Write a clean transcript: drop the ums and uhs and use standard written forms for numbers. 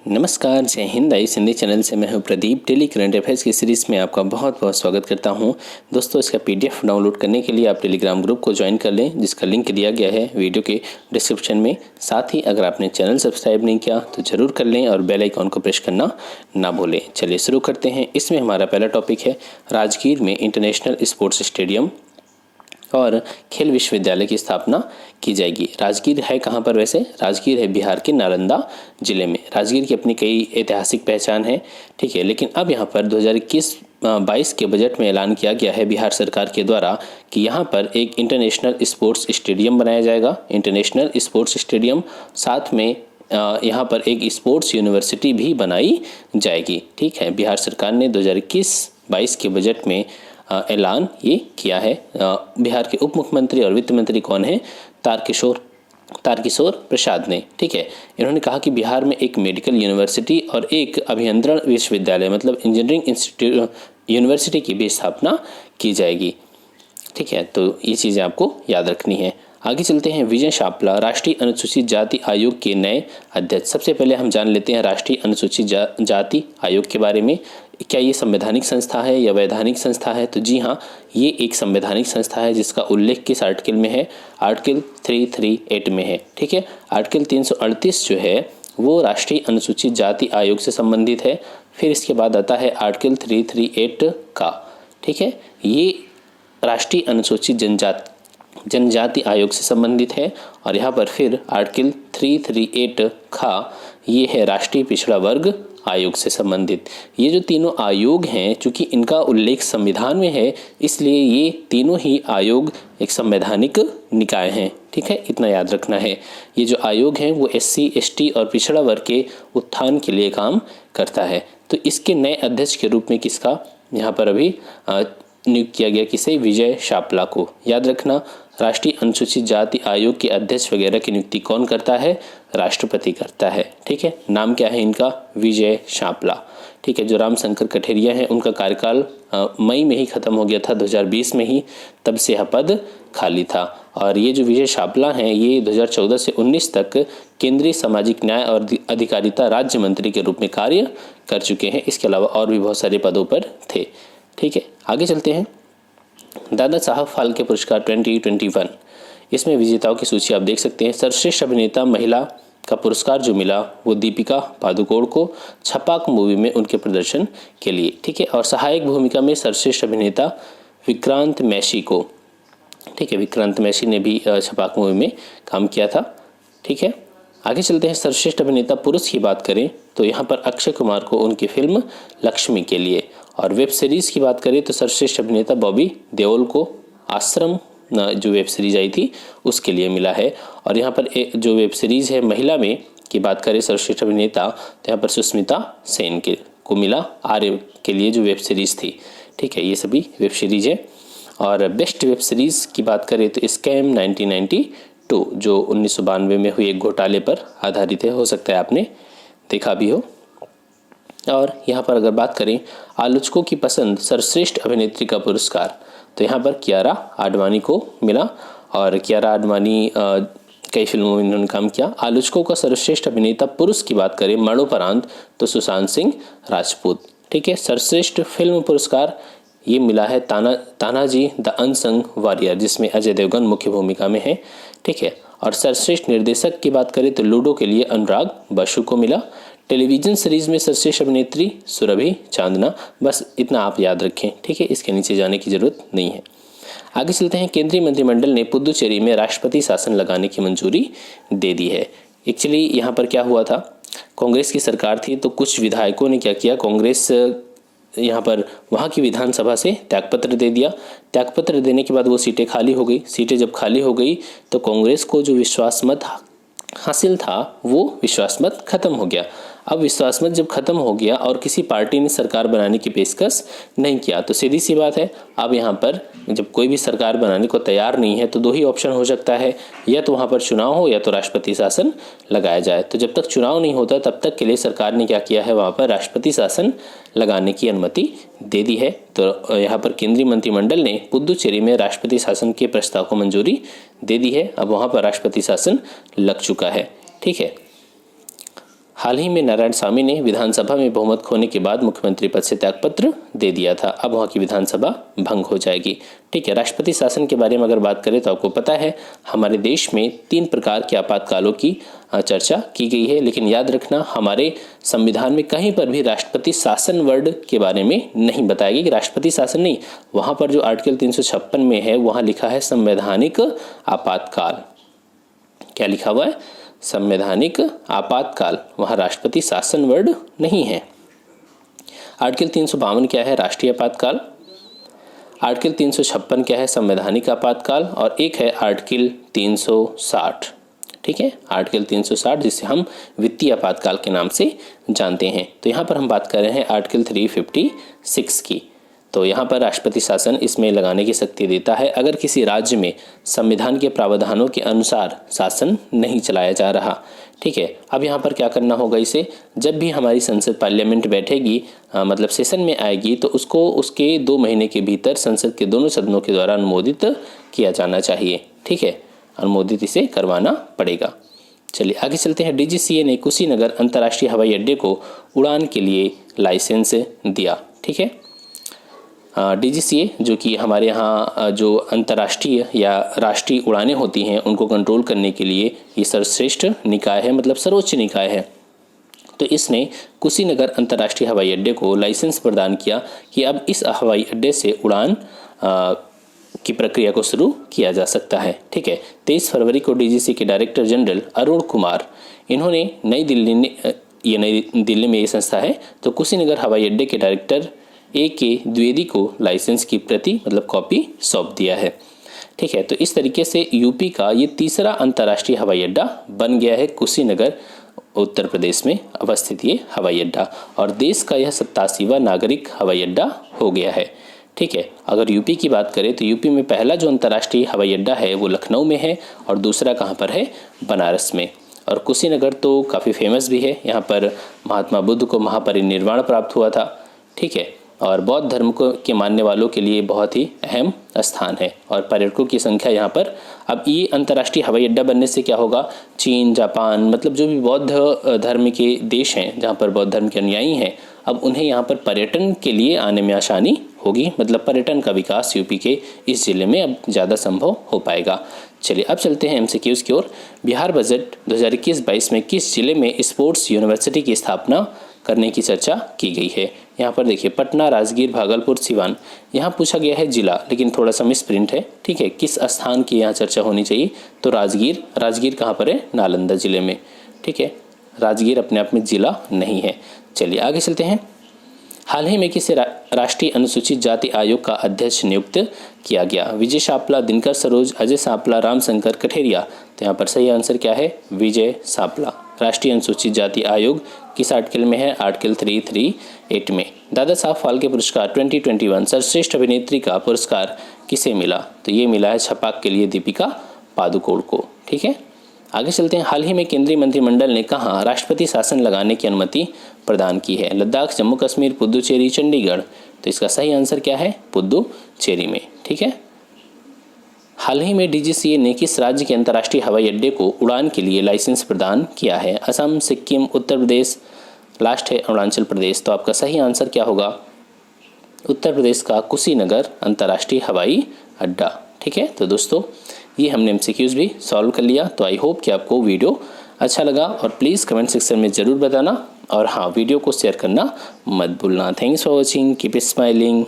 नमस्कार, जय हिंद। आई हिंदी चैनल से मैं हूं प्रदीप। डेली करंट अफेयर्स की सीरीज़ में आपका बहुत बहुत स्वागत करता हूं। दोस्तों, इसका पीडीएफ डाउनलोड करने के लिए आप टेलीग्राम ग्रुप को ज्वाइन कर लें, जिसका लिंक दिया गया है वीडियो के डिस्क्रिप्शन में। साथ ही अगर आपने चैनल सब्सक्राइब नहीं किया तो ज़रूर कर लें और बेल आइकॉन को प्रेस करना ना भूलें। चलिए शुरू करते हैं। इसमें हमारा पहला टॉपिक है राजगीर में इंटरनेशनल स्पोर्ट्स स्टेडियम और खेल विश्वविद्यालय की स्थापना की जाएगी। राजगीर है कहाँ पर? वैसे राजगीर है बिहार के नालंदा जिले में। राजगीर की अपनी कई ऐतिहासिक पहचान है, ठीक है। लेकिन अब यहाँ पर 2021-22 के बजट में ऐलान किया गया है बिहार सरकार के द्वारा कि यहाँ पर एक इंटरनेशनल स्पोर्ट्स स्टेडियम बनाया जाएगा। इंटरनेशनल स्पोर्ट्स स्टेडियम, साथ में यहाँ पर एक स्पोर्ट्स यूनिवर्सिटी भी बनाई जाएगी, ठीक है। बिहार सरकार ने 2021-22 के बजट में ऐलान ये किया है। बिहार के उप मुख्यमंत्री और वित्त मंत्री कौन है? तारकिशोर प्रसाद ने, ठीक है। इन्होंने कहा कि बिहार में एक मेडिकल यूनिवर्सिटी और एक अभियंत्रण विश्वविद्यालय मतलब इंजीनियरिंग इंस्टीट्यूट यूनिवर्सिटी की भी स्थापना की जाएगी, ठीक है। तो ये चीज़ें आपको याद रखनी है। आगे चलते हैं। विजय शापला राष्ट्रीय अनुसूचित जाति आयोग के नए अध्यक्ष। सबसे पहले हम जान लेते हैं राष्ट्रीय अनुसूचित जाति आयोग के बारे में। क्या ये संवैधानिक संस्था है या वैधानिक संस्था है? तो जी हाँ, ये एक संवैधानिक संस्था है जिसका उल्लेख किस आर्टिकल में है? आर्टिकल 338 में है, ठीक है। आर्टिकल 338 जो है वो राष्ट्रीय अनुसूचित जाति आयोग से संबंधित है। फिर इसके बाद आता है आर्टिकल 338 का, ठीक है। ये राष्ट्रीय अनुसूचित जनजाति आयोग से संबंधित है। और यहाँ पर फिर आर्टिकल 338 का ये है राष्ट्रीय पिछड़ा वर्ग आयोग से संबंधित। ये जो तीनों आयोग हैं, चूंकि इनका उल्लेख संविधान में है, इसलिए ये तीनों ही आयोग एक संवैधानिक निकाय हैं, ठीक है। इतना याद रखना है। ये जो आयोग हैं वो SC, ST और पिछड़ा वर्ग के उत्थान के लिए काम करता है। तो इसके नए अध्यक्ष के रूप में किसका यहाँ पर अभी नियुक्त किया गया? किसे? विजय शापला को। याद रखना, राष्ट्रीय अनुसूचित जाति आयोग के अध्यक्ष वगैरह की नियुक्ति कौन करता है? राष्ट्रपति करता है, ठीक है। नाम क्या है इनका? विजय शापला, ठीक है। जो रामशंकर कठेरिया हैं उनका कार्यकाल मई में ही खत्म हो गया था, 2020 में ही, तब से यह पद खाली था। और ये जो विजय शापला हैं ये 2014 से 19 तक केंद्रीय सामाजिक न्याय और अधिकारिता राज्य मंत्री के रूप में कार्य कर चुके हैं। इसके अलावा और भी बहुत सारे पदों पर थे, ठीक है। आगे चलते हैं। दादा साहब फाल्के पुरस्कार 2021, इसमें विजेताओं की सूची आप देख सकते हैं। सर्वश्रेष्ठ अभिनेता महिला का पुरस्कार जो मिला वो दीपिका पादुकोण को, छपाक मूवी में उनके प्रदर्शन के लिए, ठीक है। और सहायक भूमिका में सर्वश्रेष्ठ अभिनेता विक्रांत मैसी को, ठीक है। विक्रांत मैसी ने भी छपाक मूवी में काम किया था, ठीक है। आगे चलते हैं। सर्वश्रेष्ठ अभिनेता पुरुष की बात करें तो यहाँ पर अक्षय कुमार को उनकी फिल्म लक्ष्मी के लिए। और वेब सीरीज़ की बात करें तो सर्वश्रेष्ठ अभिनेता बॉबी देओल को आश्रम जो वेब सीरीज आई थी उसके लिए मिला है। और यहाँ पर जो वेब सीरीज़ है महिला में की बात करें सर्वश्रेष्ठ अभिनेता, तो यहाँ पर सुष्मिता सेन को मिला आर्य के लिए जो वेब सीरीज़ थी, ठीक है। ये सभी वेब सीरीज है। और बेस्ट वेब सीरीज़ की बात करें तो स्कैम 1992 जो 1992 में हुए एक घोटाले पर आधारित है, हो सकता है आपने देखा भी हो। और यहाँ पर अगर बात करें आलोचकों की पसंद सर्वश्रेष्ठ अभिनेत्री का पुरस्कार, तो यहाँ पर कियारा आडवाणी को मिला। और कियारा आडवाणी कई फिल्मों में इन्होंने काम किया। आलोचकों का सर्वश्रेष्ठ अभिनेता पुरुष की बात करें मरणोपरांत तो सुशांत सिंह राजपूत, ठीक है। सर्वश्रेष्ठ फिल्म पुरस्कार ये मिला है तानाजी द अनसंग वॉरियर, जिसमें अजय देवगन मुख्य भूमिका में है, ठीक है। और सर्वश्रेष्ठ निर्देशक की बात करें तो लूडो के लिए अनुराग बसु को मिला। टेलीविजन सीरीज में सर्वश्रेष्ठ अभिनेत्री सुरभि चांदना। बस इतना आप याद रखें, ठीक है। इसके नीचे जाने की जरूरत नहीं है। आगे चलते हैं। केंद्रीय मंत्रिमंडल ने पुदुचेरी में राष्ट्रपति शासन लगाने की मंजूरी दे दी है। एक्चुअली यहाँ पर क्या हुआ था, कांग्रेस की सरकार थी तो कुछ विधायकों ने क्या किया, कांग्रेस यहाँ पर वहाँ की विधानसभा से त्यागपत्र दे दिया। त्यागपत्र देने के बाद वो सीटें खाली हो गई। सीटें जब खाली हो गई तो कांग्रेस को जो विश्वास मत हासिल था वो विश्वास मत खत्म हो गया। अब विश्वास मत जब खत्म हो गया और किसी पार्टी ने सरकार बनाने की पेशकश नहीं किया, तो सीधी सी बात है अब यहाँ पर जब कोई भी सरकार बनाने को तैयार नहीं है तो दो ही ऑप्शन हो सकता है, या तो वहाँ पर चुनाव हो या तो राष्ट्रपति शासन लगाया जाए। तो जब तक चुनाव नहीं होता तब तक के लिए सरकार ने क्या किया है, वहाँ पर राष्ट्रपति शासन लगाने की अनुमति दे दी है। तो यहाँ पर केंद्रीय मंत्रिमंडल ने पुदुचेरी में राष्ट्रपति शासन के प्रस्ताव को मंजूरी दे दी है। अब वहाँ पर राष्ट्रपति शासन लग चुका है, ठीक है। हाल ही में नारायणसामी ने विधानसभा में बहुमत खोने के बाद मुख्यमंत्री पद से त्यागपत्र दे दिया था। अब वहाँ की विधानसभा भंग हो जाएगी। ठीक है, राष्ट्रपति शासन के बारे में अगर बात करें तो आपको पता है हमारे देश में 3 प्रकार के आपातकालों की चर्चा की गई है, लेकिन याद रखना हमारे संविधान में कहीं पर भी राष्ट्रपति शासन वर्ड के बारे में नहीं बताया गया कि राष्ट्रपति शासन नहीं, वहाँ पर जो आर्टिकल 356 में है वहाँ लिखा है संवैधानिक आपातकाल। क्या लिखा हुआ है? संवैधानिक आपातकाल। वहाँ राष्ट्रपति शासन वर्ड नहीं है। आर्टिकल 352 क्या है? राष्ट्रीय आपातकाल। आर्टिकल 356 क्या है? संवैधानिक आपातकाल। और एक है आर्टिकल 360। ठीक है, आर्टिकल 360 जिसे हम वित्तीय आपातकाल के नाम से जानते हैं। तो यहाँ पर हम बात कर रहे हैं आर्टिकल 356 की। तो यहाँ पर राष्ट्रपति शासन इसमें लगाने की शक्ति देता है अगर किसी राज्य में संविधान के प्रावधानों के अनुसार शासन नहीं चलाया जा रहा। ठीक है, अब यहाँ पर क्या करना होगा इसे, जब भी हमारी संसद पार्लियामेंट बैठेगी मतलब सेशन में आएगी तो उसको उसके 2 महीने के भीतर संसद के दोनों सदनों के द्वारा अनुमोदित किया जाना चाहिए। ठीक है, अनुमोदित इसे करवाना पड़ेगा। चलिए आगे चलते हैं। डीजीसीए ने कुशीनगर अंतर्राष्ट्रीय हवाई अड्डे को उड़ान के लिए लाइसेंस दिया। ठीक है, डीजीसीए जो कि हमारे यहाँ जो अंतर्राष्ट्रीय या राष्ट्रीय उड़ानें होती हैं उनको कंट्रोल करने के लिए ये सर्वश्रेष्ठ निकाय है, मतलब सर्वोच्च निकाय है। तो इसने कुशीनगर अंतर्राष्ट्रीय हवाई अड्डे को लाइसेंस प्रदान किया कि अब इस हवाई अड्डे से उड़ान की प्रक्रिया को शुरू किया जा सकता है। ठीक है, 23 फरवरी को डीजीसीए के डायरेक्टर जनरल अरुण कुमार इन्होंने नई दिल्ली में ये संस्था है, तो कुशीनगर हवाई अड्डे के डायरेक्टर के द्विवेदी को लाइसेंस की प्रति मतलब कॉपी सौंप दिया है। ठीक है, तो इस तरीके से यूपी का ये तीसरा अंतर्राष्ट्रीय हवाई अड्डा बन गया है। कुशीनगर उत्तर प्रदेश में अवस्थित ये हवाई अड्डा, और देश का यह 87वां नागरिक हवाई अड्डा हो गया है। ठीक है, अगर यूपी की बात करें तो यूपी में पहला जो अंतर्राष्ट्रीय हवाई अड्डा है वो लखनऊ में है और दूसरा कहाँ पर है? बनारस में। और कुशीनगर तो काफ़ी फेमस भी है, यहाँ पर महात्मा बुद्ध को महापरिनिर्वाण प्राप्त हुआ था। ठीक है, और बौद्ध धर्म के मानने वालों के लिए बहुत ही अहम स्थान है और पर्यटकों की संख्या यहाँ पर, अब ये अंतर्राष्ट्रीय हवाई अड्डा बनने से क्या होगा, चीन, जापान मतलब जो भी बौद्ध धर्म के देश हैं जहाँ पर बौद्ध धर्म के अनुयायी हैं, अब उन्हें यहाँ पर पर्यटन के लिए आने में आसानी होगी, मतलब पर्यटन का विकास यूपी के इस जिले में अब ज़्यादा संभव हो पाएगा। चलिए अब चलते हैं एमसीक्यूज़ की ओर। बिहार बजट 2021-22 में किस जिले में स्पोर्ट्स यूनिवर्सिटी की स्थापना करने की चर्चा की गई है? यहाँ पर देखिए पटना, राजगीर, भागलपुर, सिवान। यहाँ पूछा गया है जिला, लेकिन थोड़ा सा मिस प्रिंट है। ठीक है, किस स्थान की यहाँ चर्चा होनी चाहिए? तो राजगीर। राजगीर कहाँ पर है? नालंदा जिले में। ठीक है, राजगीर अपने आप में जिला नहीं है। चलिए आगे चलते हैं। हाल ही में किसे राष्ट्रीय अनुसूचित जाति आयोग का अध्यक्ष नियुक्त किया गया? विजय सापला, दिनकर सरोज, अजय सापला, रामशंकर कठेरिया। तो यहाँ पर सही आंसर क्या है? विजय सापला। राष्ट्रीय अनुसूचित जाति आयोग किस आर्टिकल में है? आर्टिकल 338 में। दादा साहब फाल्के पुरस्कार 2021 सर्वश्रेष्ठ अभिनेत्री का पुरस्कार किसे मिला? तो ये मिला है छपाक के लिए दीपिका पादुकोण को। ठीक है, आगे चलते हैं। हाल ही में केंद्रीय मंत्रिमंडल ने कहाँ राष्ट्रपति शासन लगाने की अनुमति प्रदान की है? लद्दाख, जम्मू कश्मीर, पुदुचेरी, चंडीगढ़। तो इसका सही आंसर क्या है? पुदुचेरी में। ठीक है, हाल ही में डीजीसीए ने किस राज्य के अंतर्राष्ट्रीय हवाई अड्डे को उड़ान के लिए लाइसेंस प्रदान किया है? असम, सिक्किम, उत्तर प्रदेश, लास्ट है अरुणाचल प्रदेश। तो आपका सही आंसर क्या होगा? उत्तर प्रदेश का कुशीनगर अंतर्राष्ट्रीय हवाई अड्डा। ठीक है, तो दोस्तों ये हमने एमसीक्यूज़ भी सॉल्व कर लिया। तो आई होप कि आपको वीडियो अच्छा लगा और प्लीज़ कमेंट सेक्शन में ज़रूर बताना, और हाँ वीडियो को शेयर करना मत भूलना। Thanks for watching, keep smiling.